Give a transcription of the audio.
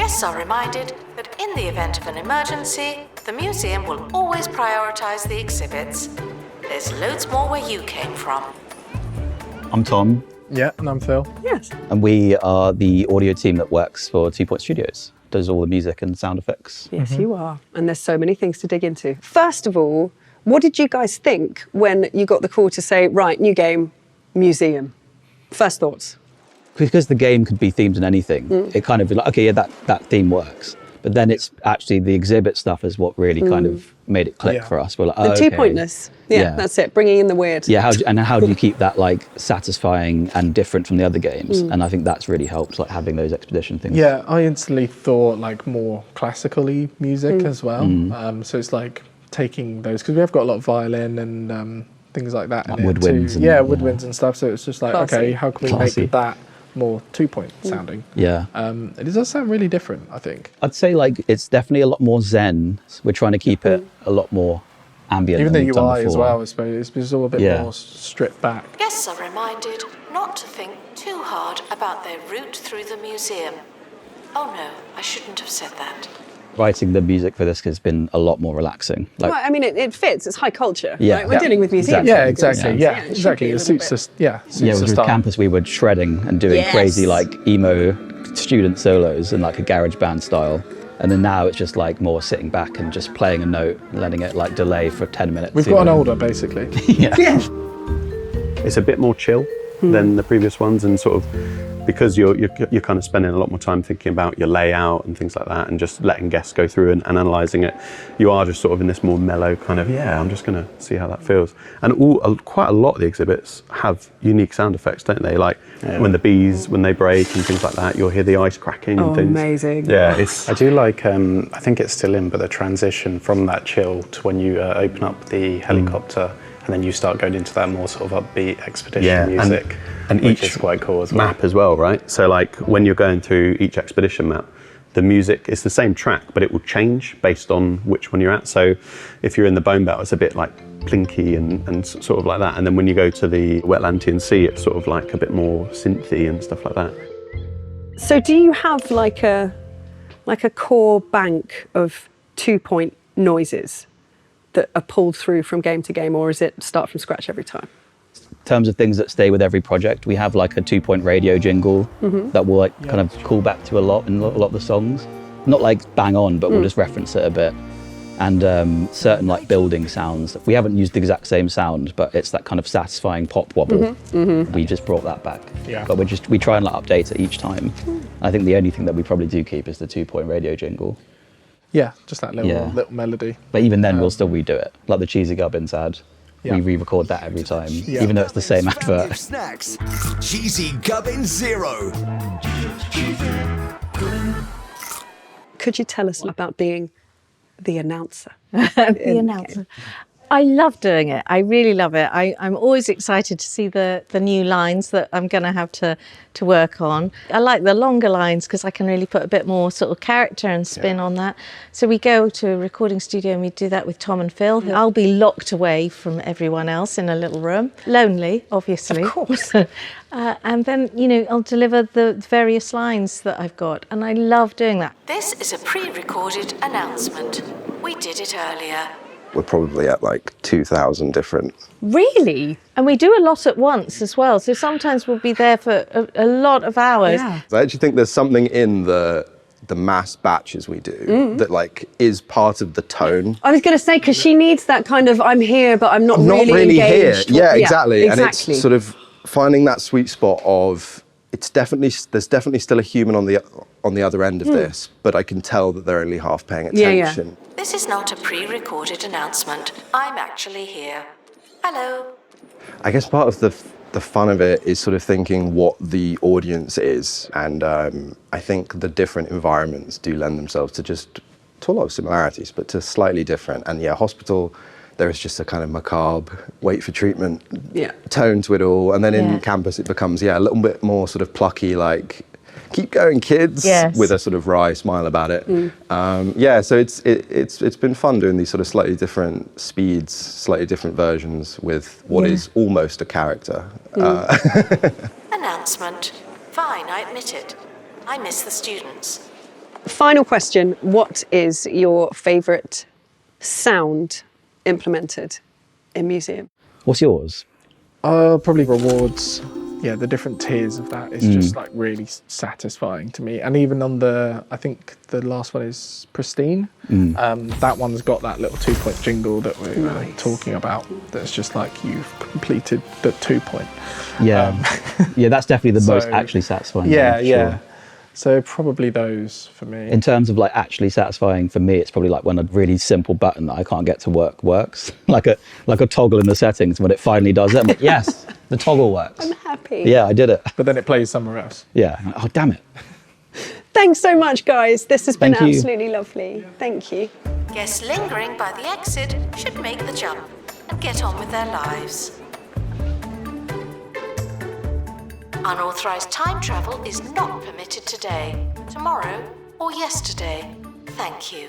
Guests are reminded that in the event of an emergency, the museum will always prioritise the exhibits. There's loads more where you came from. I'm Tom. Yeah, and I'm Phil. Yes. And we are the audio team that works for 2 Point Studios. Does all the music and sound effects. Yes, you are. And there's so many things to dig into. First of all, what did you guys think when you got the call to say, right, new game, museum? First thoughts? Because the game could be themed in anything, it kind of like, okay, yeah, that theme works. But then it's actually the exhibit stuff is what really kind of made it click for us. We're like, The two-pointness. Yeah, that's it, bringing in the weird. Yeah, how do you keep that like satisfying and different from the other games? And I think that's really helped, like having those expedition things. Yeah, I instantly thought like more classically music as well. So it's like taking those, because we have got a lot of violin and things like that. Like in woodwinds. Woodwinds and stuff. So it's just like, Classy. okay, how can we make that more 2-point sounding? Yeah. It does sound really different, I think. I'd say like it's definitely a lot more zen. We're trying to keep it a lot more ambient. Even than the we've done UI as before. well, I suppose, it's all a bit more stripped back. Guests are reminded not to think too hard about their route through the museum. Oh no, I shouldn't have said that. Writing the music for this has been a lot more relaxing. Like, Well, I mean, it fits. It's high culture. Yeah. Right? We're dealing with museums. Yeah, exactly. Yeah, it should exactly. be a It little suits bit. us. Yeah, suits the with style. campus we were shredding and doing crazy like emo student solos in like a garage band style. And then now it's just like more sitting back and just playing a note and letting it like delay for 10 minutes. We've gotten older, basically. Yeah. It's a bit more chill than the previous ones, and sort of because you're kind of spending a lot more time thinking about your layout and things like that, and just letting guests go through and analysing it. You are just sort of in this more mellow kind of, I'm just going to see how that feels. And quite a lot of the exhibits have unique sound effects, don't they? Like when the bees, when they break and things like that, you'll hear the ice cracking and things. Amazing. Yeah, it's... I do like, I think it's still in, but the transition from that chill to when you open up the helicopter and then you start going into that more sort of upbeat expedition music, and which each is quite cool as well. map as well, right? So like when you're going through each expedition map, the music is the same track, but it will change based on which one you're at. So if you're in the Bone Belt, it's a bit like plinky and sort of like that. And then when you go to the Wetlandian Sea, it's sort of like a bit more synthy and stuff like that. So do you have like a core bank of 2-point noises that are pulled through from game to game, or is it start from scratch every time? In terms of things that stay with every project, we have like a 2-point radio jingle that will like kind of call back to a lot in a lot of the songs. Not like bang on, but we'll just reference it a bit. And certain like building sounds. We haven't used the exact same sound, but it's that kind of satisfying pop wobble. We just brought that back. Yeah. But we try and like update it each time. I think the only thing that we probably do keep is the 2-point radio jingle. Yeah, just that little melody. But even then, we'll still redo it. Like the Cheesy Gubbins ad. Yeah. We re-record that every time, even though it's the same advert. Snacks. Cheesy Gubbin Zero. Could you tell us about being the announcer? The announcer. I love doing it. I really love it. I'm always excited to see the new lines that I'm going to have to work on. I like the longer lines because I can really put a bit more sort of character and spin on that. So we go to a recording studio and we do that with Tom and Phil. I'll be locked away from everyone else in a little room. Lonely, obviously. Of course. And then, I'll deliver the various lines that I've got. And I love doing that. This is a pre-recorded announcement. We did it earlier. We're probably at like 2,000 different. Really? And we do a lot at once as well. So sometimes we'll be there for a lot of hours. Yeah. I actually think there's something in the mass batches we do that like is part of the tone. I was going to say, because she needs that kind of, I'm here, but I'm not really engaged. here. Yeah, exactly. And exactly. it's sort of finding that sweet spot of, there's definitely still a human on the other end of this, but I can tell that they're only half paying attention. Yeah. This is not a pre-recorded announcement. I'm actually here. Hello. I guess part of the fun of it is sort of thinking what the audience is, and I think the different environments do lend themselves to a lot of similarities, but to slightly different. And yeah, hospital, there is just a kind of macabre, wait for treatment tone to it all. And then in campus, it becomes, a little bit more sort of plucky, like, keep going, kids, with a sort of wry smile about it. So it's been fun doing these sort of slightly different speeds, slightly different versions with what is almost a character. Announcement. Fine, I admit it. I miss the students. Final question, what is your favourite sound implemented in museum? What's yours? Probably rewards. Yeah, the different tiers of that is just like really satisfying to me. And even on I think the last one is Pristine. That one's got that little 2-point jingle that we were talking about. That's just like you've completed the 2-point. Yeah, yeah, that's definitely the most actually satisfying. Yeah, one, yeah. sure. So probably those for me. In terms of like actually satisfying for me, it's probably like when a really simple button that I can't get to work works, like a toggle in the settings. When it finally does it, I'm like, yes, the toggle works. I'm happy. Yeah, I did it. But then it plays somewhere else. Yeah. Oh, damn it. Thanks so much, guys. This has been Thank you. absolutely lovely. Thank you. Guests lingering by the exit should make the jump and get on with their lives. Unauthorized time travel is not permitted today, tomorrow, or yesterday. Thank you.